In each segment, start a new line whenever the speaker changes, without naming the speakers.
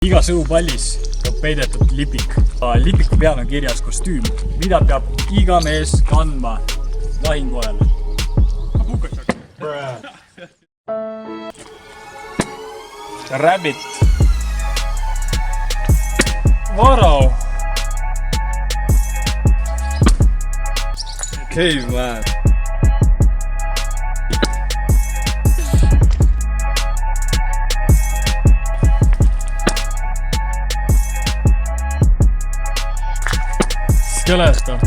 Iga sõupallis on peidetud lipik. Lipiku peal on kirjas kostüüm, mida peab iga mees kandma lahinguajal. Rabbit. Varau. Caveman. Skeleton.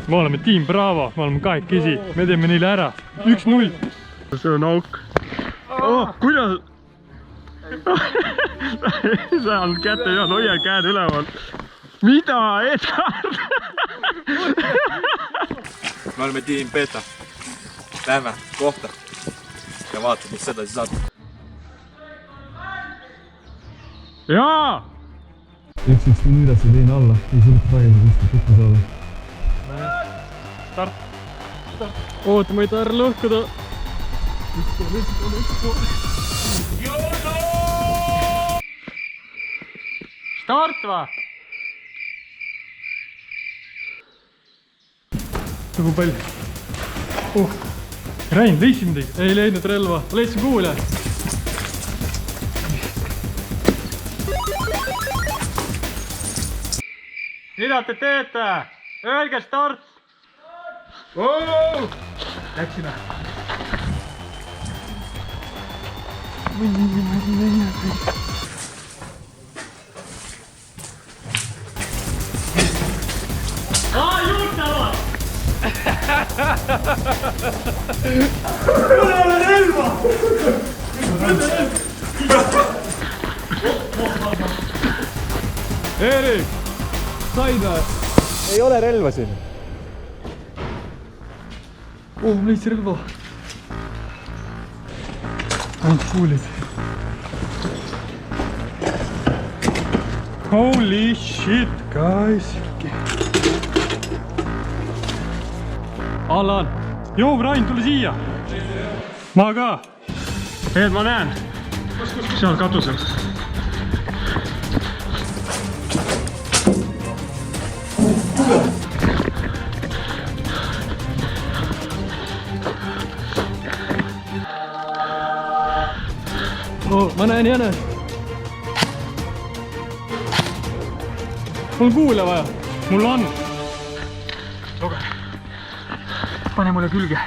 Me oleme tiim Bravo, me oleme kahekesi, me teeme neile ära 1-0. See on auk. Kuidas? Sa on kätte ja hoia käed üleval. Mida, Edgar?
Me oleme tiim Beta. Lähme kohta ja vaatame, mis seda siis saab.
Jaa!
Üks minu üles ja teine alla, ei suuta tagasi kuskil kukku saada.
Start! Oota, ma ei taha ära lõhkuda. Start va! Nagu pall. Rein, leidsid midagi? Ei leidnud relva. Leidsin kuule. Mida te teete? Öelge start! Läksime. Juurde! Mul ei ole relva! Erik! Said või?
Ei ole relva siin.
Ma leidsin relva. Ainult kuulid. Holy shit, guys! Allan! Joo, Rain, tule siia! Ma ka! Ma näen! Seal katusel. Ma näen jäne. Mul on kuule vaja. Mul on. Pane mulle külge.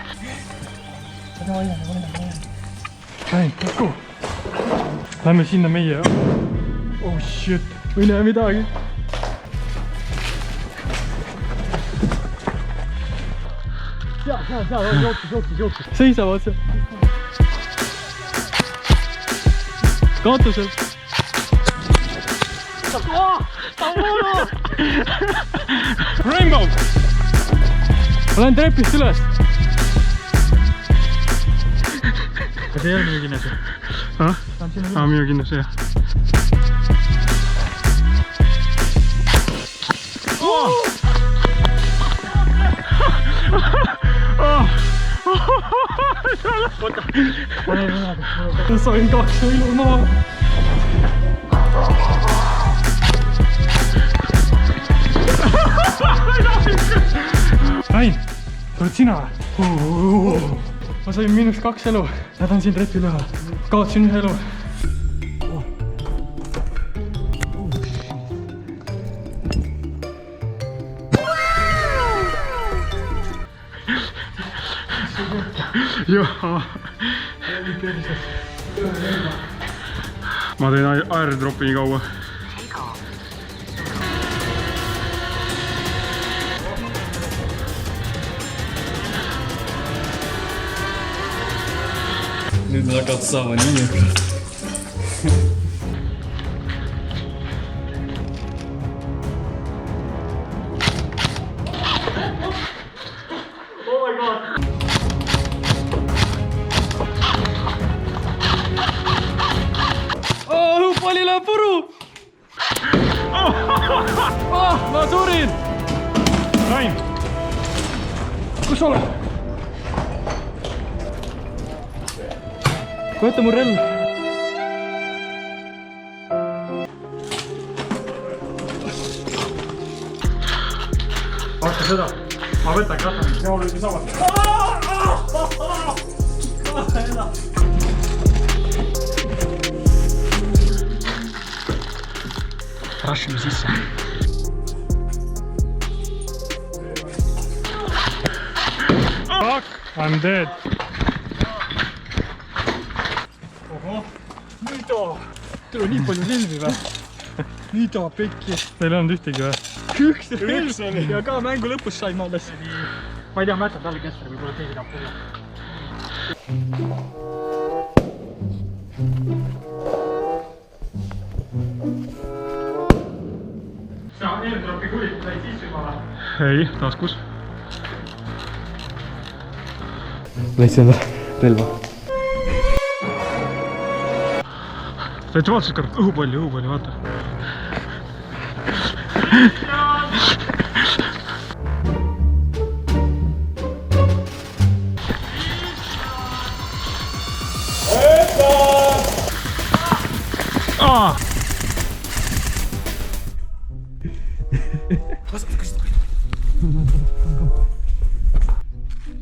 Lähen, let's go. Lähme sinna meie. Oh shit. Ma ei näe midagi. Seal, jooksis. Seisavad seal. Katusel. Rainbow! Ma lähen trepist üles. Kas ei ole minu kinnes? Minu kinnes, jah. Sain 2 ilu maha. Rain, tuled sina või? Ma sain -2 elu. Jätan siin trepil ühe. Kaotsin 1 elu. Joo. Ma teen airdropi nii kaua.
Nüüd me hakkad saama nii.
Palli läheb puru! ma surin! Rain, kus sa oled? Võta mu relv. Vaata seda, ma võtan kattan.
See on nüüd sama.
Rushime sisse. Fuck, I'm dead.
Ohoh, mida? Teil on nii palju relvi või? Mida pekki?
Teil ei olnud ühtegi või?
Üks relv ja ka mängu lõpus sain ma alles. Ma ei tea, ma jätan talle keskele, võib-olla keegi tahab tulla.
Sa airdropi kulit said sisse juba või? Ei, taskus.
Leidsin enda relva.
Täitsa vaatasid ka õhupalli, vaata.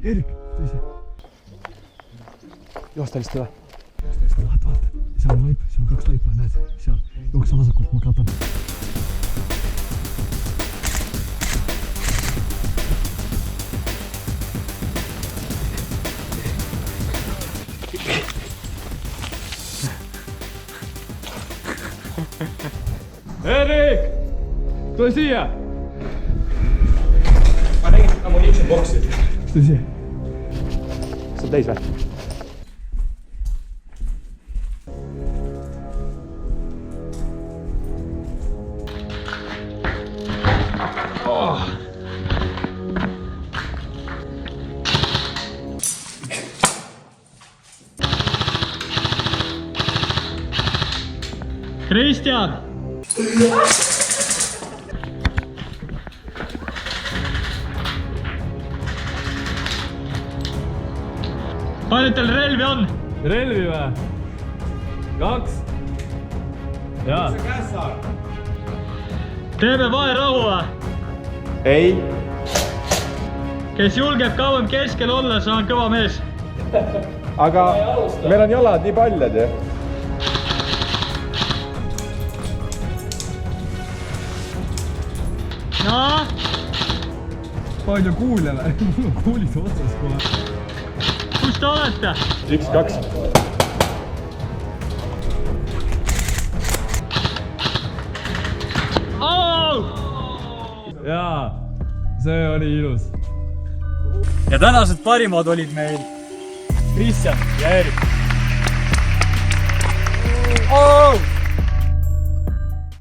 Erik, tõi see. Joosta lihtsalt üle. Vaata. Seal on laip, seal on 2 laipa, näed. Seal, jookse vasakult, ma katan.
Erik! Tule siia!
Ma tegin ammunition box'i.
Tõi see.
Saab täis või?
Kristjan! Palju teil relvi on?
Relvi või? 2. Jaa.
Teeme vaherahu või?
Ei.
Kes julgeb kauem keskel olla, see on kõva mees.
Aga meil on jalad nii paljad ju.
No?
Palju kuule või? Mul on kuulid otsas kohe.
Kus te olete?
1, 2. Jaa, see oli ilus.
Ja tänased parimad olid meil Kristjan ja Erik.